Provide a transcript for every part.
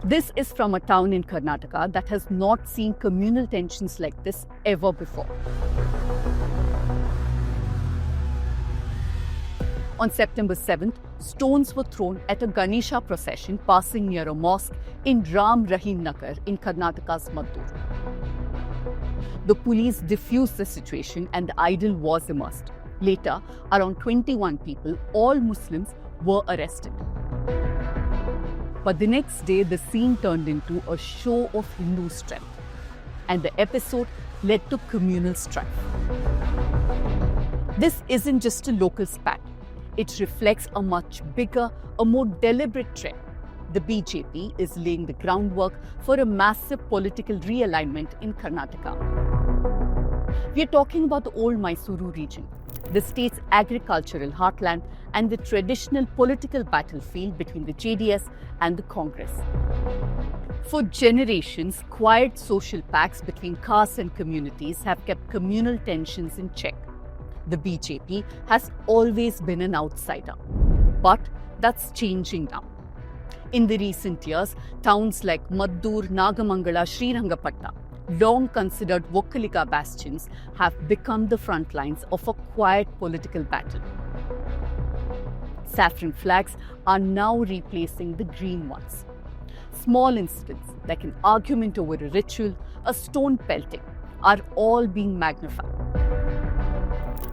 This is from a town in Karnataka that has not seen communal tensions like this ever before. On September 7th, stones were thrown at a Ganesha procession passing near a mosque in Ram Rahim Nagar in Karnataka's Maddur. The police diffused the situation and the idol was immersed. Later, around 21 people, all Muslims, were arrested. But the next day, the scene turned into a show of Hindu strength, and the episode led to communal strife. This isn't just a local spat. It reflects a much bigger, a more deliberate trend. The BJP is laying the groundwork for a massive political realignment in Karnataka. We are talking about the old Mysuru region, the state's agricultural heartland and the traditional political battlefield between the JDS and the Congress. For generations, quiet social pacts between castes and communities have kept communal tensions in check. The BJP has always been an outsider, but that's changing now. In the recent years, towns like Maddur, Nagamangala, Srirangapatna, long considered Vokkaliga bastions, have become the front lines of a quiet political battle. Saffron flags are now replacing the green ones. Small incidents like an argument over a ritual, a stone pelting, are all being magnified.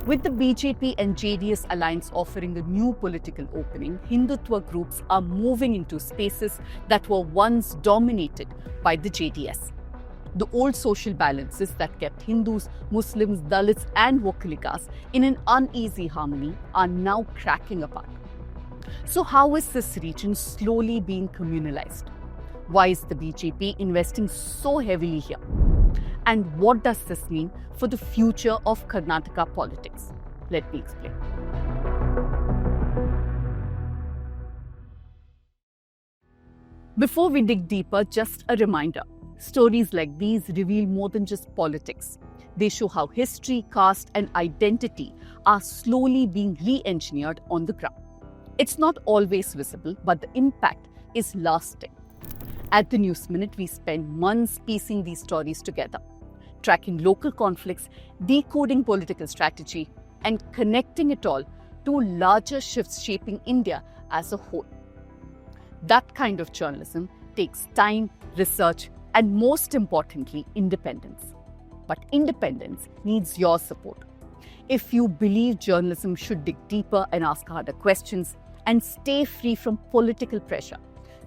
With the BJP and JDS alliance offering a new political opening, Hindutva groups are moving into spaces that were once dominated by the JDS. The old social balances that kept Hindus, Muslims, Dalits and Vokkaligas in an uneasy harmony are now cracking apart. So how is this region slowly being communalized? Why is the BJP investing so heavily here? And what does this mean for the future of Karnataka politics? Let me explain. Before we dig deeper, just a reminder. Stories like these reveal more than just politics. They show how history, caste and identity are slowly being re-engineered on the ground. It's not always visible, but the impact is lasting. At the News Minute, we spend months piecing these stories together, tracking local conflicts, decoding political strategy, and connecting it all to larger shifts shaping India as a whole. That kind of journalism takes time, research, and most importantly, independence. But independence needs your support. If you believe journalism should dig deeper and ask harder questions and stay free from political pressure,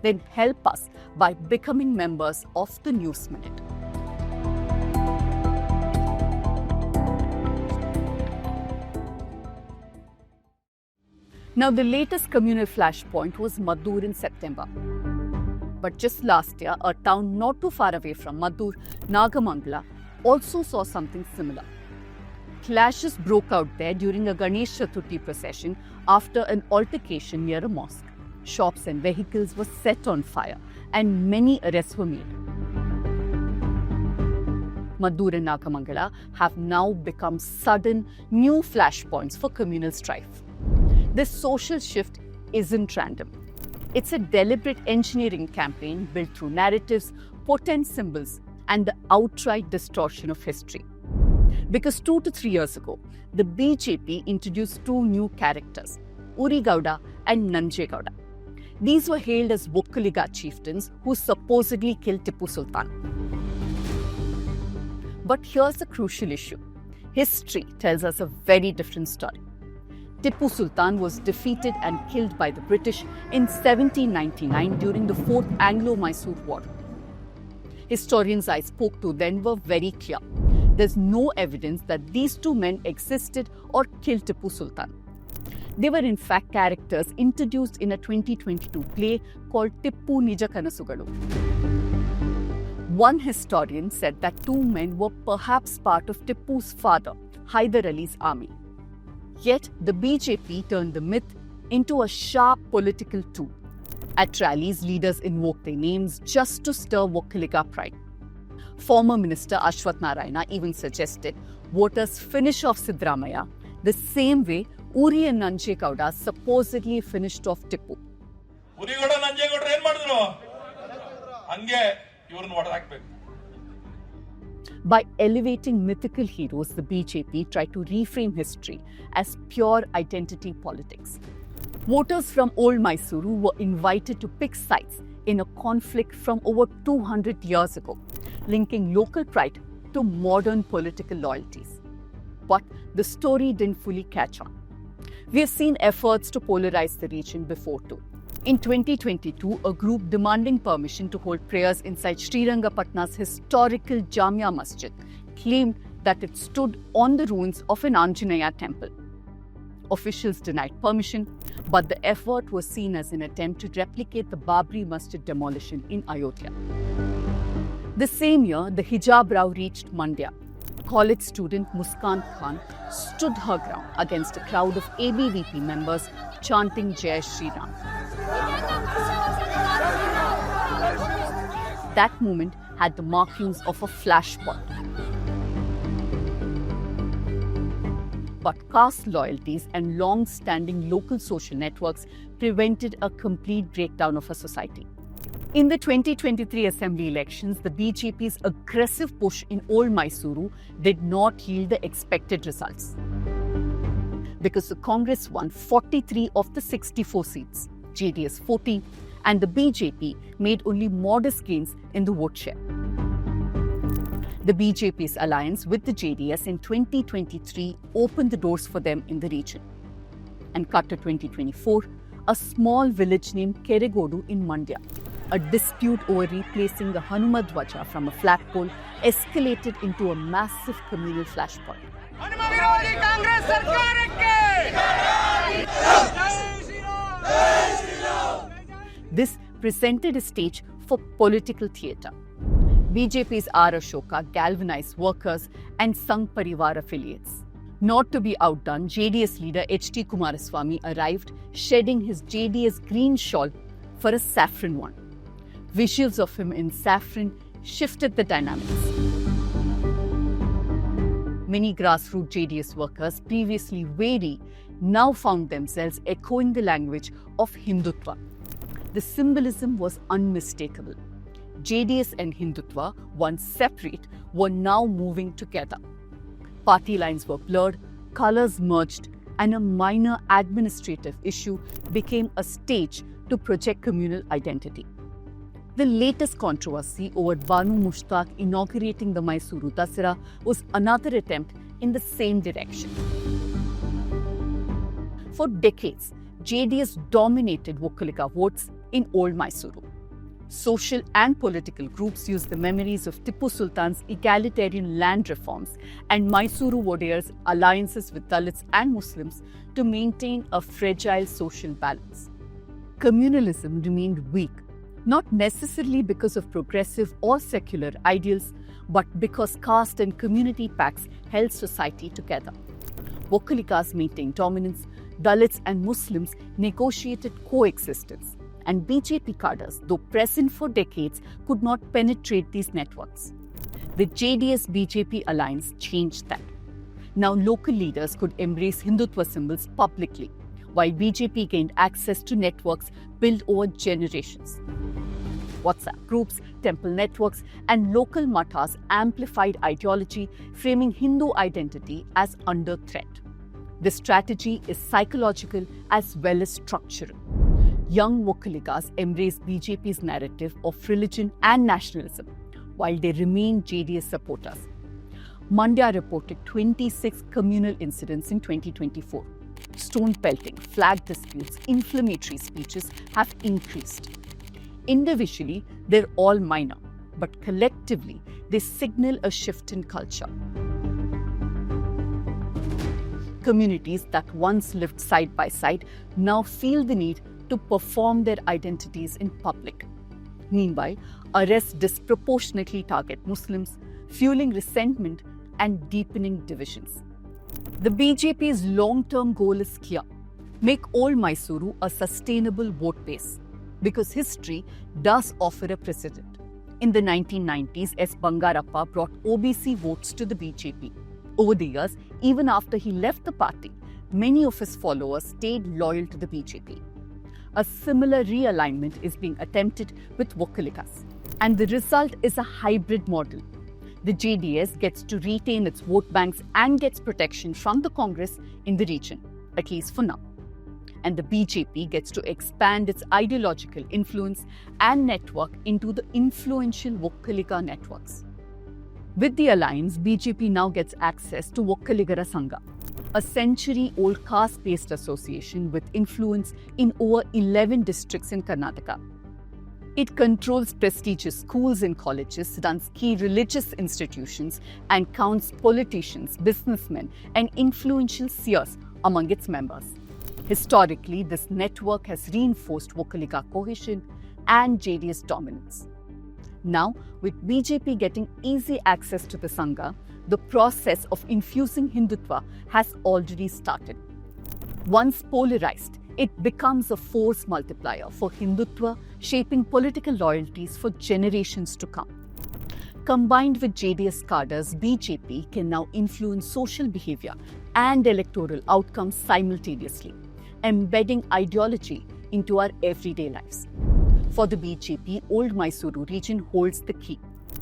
then help us by becoming members of the News Minute. Now, the latest communal flashpoint was Maddur in September. But just last year, a town not too far away from Maddur, Nagamangala, also saw something similar. Clashes broke out there during a Ganesh Chaturthi procession after an altercation near a mosque. Shops and vehicles were set on fire and many arrests were made. Maddur and Nagamangala have now become sudden new flashpoints for communal strife. This social shift isn't random. It's a deliberate engineering campaign built through narratives, potent symbols, and the outright distortion of history. Because 2 to 3 years ago, the BJP introduced 2 new characters, Uri Gowda and Nanjegowda. These were hailed as Vokkaliga chieftains who supposedly killed Tipu Sultan. But here's a crucial issue. History tells us a very different story. Tipu Sultan was defeated and killed by the British in 1799 during the 4th Anglo-Mysore War. Historians I spoke to then were very clear. There's no evidence that these 2 men existed or killed Tipu Sultan. They were in fact characters introduced in a 2022 play called Tippu Nija Kanasugalu. One historian said that 2 men were perhaps part of Tippu's father, Hyder Ali's army. Yet the BJP turned the myth into a sharp political tool. At rallies, leaders invoked their names just to stir Vokkaliga pride. Former Minister Ashwath Narayana even suggested voters finish off Siddaramaiah the same way Uri and Nanjegowda supposedly finished off Tippu. ಹಂಗೆ ಇವ್ರನ್ನ ಹೊಡೆದಾಕ್ಬೇಕು. By elevating mythical heroes, the BJP tried to reframe history as pure identity politics. Voters from Old Mysuru were invited to pick sides in a conflict from over 200 years ago, linking local pride to modern political loyalties. But the story didn't fully catch on. We have seen efforts to polarize the region before too. In 2022, a group demanding permission to hold prayers inside Srirangapatna's historical Jamia Masjid claimed that it stood on the ruins of an Anjaneya temple. Officials denied permission, but the effort was seen as an attempt to replicate the Babri Masjid demolition in Ayodhya. The same year, the hijab row reached Mandya. College student Muskan Khan stood her ground against a crowd of ABVP members chanting Jai Shri Ram. That moment had the markings of a flashpoint. But caste loyalties and long-standing local social networks prevented a complete breakdown of a society. In the 2023 assembly elections, the BJP's aggressive push in Old Mysuru did not yield the expected results. Because the Congress won 43 of the 64 seats, JDS 40, and the BJP made only modest gains in the vote share. The BJP's alliance with the JDS in 2023 opened the doors for them in the region. And cut to 2024, a small village named Keregodu in Mandya, a dispute over replacing the Hanuma Dwaja from a flagpole escalated into a massive communal flashpoint. This presented a stage for political theatre. BJP's R. Ashoka galvanized workers and Sangh Parivar affiliates. Not to be outdone, JDS leader H.D. Kumaraswamy arrived shedding his JDS green shawl for a saffron one. Visuals of him in saffron shifted the dynamics. Many grassroots JDS workers, previously wary, now found themselves echoing the language of Hindutva. The symbolism was unmistakable. JDS and Hindutva, once separate, were now moving together. Party lines were blurred, colours merged, and a minor administrative issue became a stage to project communal identity. The latest controversy over Banu Mushtaq inaugurating the Mysuru Dasara was another attempt in the same direction. For decades, JDS dominated Vokalika votes in Old Mysuru. Social and political groups used the memories of Tipu Sultan's egalitarian land reforms and Mysuru Wadiyar's alliances with Dalits and Muslims to maintain a fragile social balance. Communalism remained weak, not necessarily because of progressive or secular ideals, but because caste and community pacts held society together. Vokalikas maintained dominance, Dalits and Muslims negotiated coexistence, and BJP cadres, though present for decades, could not penetrate these networks. The JDS-BJP alliance changed that. Now local leaders could embrace Hindutva symbols publicly, while BJP gained access to networks built over generations. WhatsApp groups, temple networks, and local mathas amplified ideology, framing Hindu identity as under threat. This strategy is psychological as well as structural. Young Vokalikas embraced BJP's narrative of religion and nationalism, while they remain JDS supporters. Mandya reported 26 communal incidents in 2024. Stone pelting, flag disputes, inflammatory speeches have increased. Individually, they're all minor, but collectively, they signal a shift in culture. Communities that once lived side by side now feel the need to perform their identities in public. Meanwhile, arrests disproportionately target Muslims, fueling resentment and deepening divisions. The BJP's long-term goal is clear: make Old Mysuru a sustainable vote base, because history does offer a precedent. In the 1990s, S. Bangarappa brought OBC votes to the BJP. Over the years, even after he left the party, many of his followers stayed loyal to the BJP. A similar realignment is being attempted with Vokalikas. And the result is a hybrid model. The JDS gets to retain its vote banks and gets protection from the Congress in the region, at least for now. And the BJP gets to expand its ideological influence and network into the influential Vokkaliga networks. With the alliance, BJP now gets access to Vokkaligara Sangha, a century-old caste-based association with influence in over 11 districts in Karnataka. It controls prestigious schools and colleges, runs key religious institutions, and counts politicians, businessmen, and influential seers among its members. Historically, this network has reinforced Vokkaliga cohesion and JDS dominance. Now, with BJP getting easy access to the Sangha, the process of infusing Hindutva has already started. Once polarized, it becomes a force multiplier for Hindutva, shaping political loyalties for generations to come. Combined with JDS cadres, BJP can now influence social behavior and electoral outcomes simultaneously, embedding ideology into our everyday lives. For the BJP, Old Mysuru region holds the key.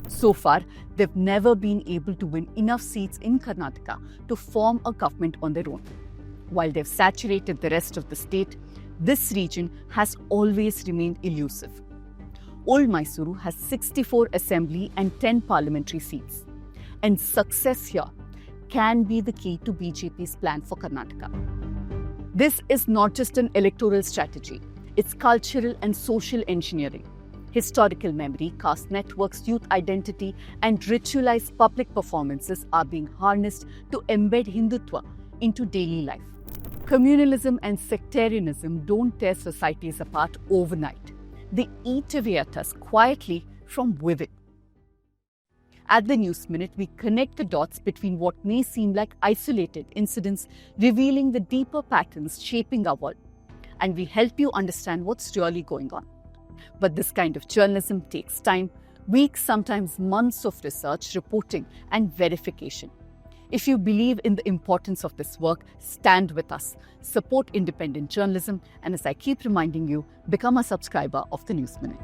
So far, they've never been able to win enough seats in Karnataka to form a government on their own. While they've saturated the rest of the state, this region has always remained elusive. Old Mysuru has 64 assembly and 10 parliamentary seats. And success here can be the key to BJP's plan for Karnataka. This is not just an electoral strategy, it's cultural and social engineering. Historical memory, caste networks, youth identity, and ritualized public performances are being harnessed to embed Hindutva into daily life. Communalism and sectarianism don't tear societies apart overnight. They eat away at us quietly from within. At the News Minute, we connect the dots between what may seem like isolated incidents, revealing the deeper patterns shaping our world. And we help you understand what's really going on. But this kind of journalism takes time, weeks, sometimes months of research, reporting, and verification. If you believe in the importance of this work, stand with us, support independent journalism, and as I keep reminding you, become a subscriber of the News Minute.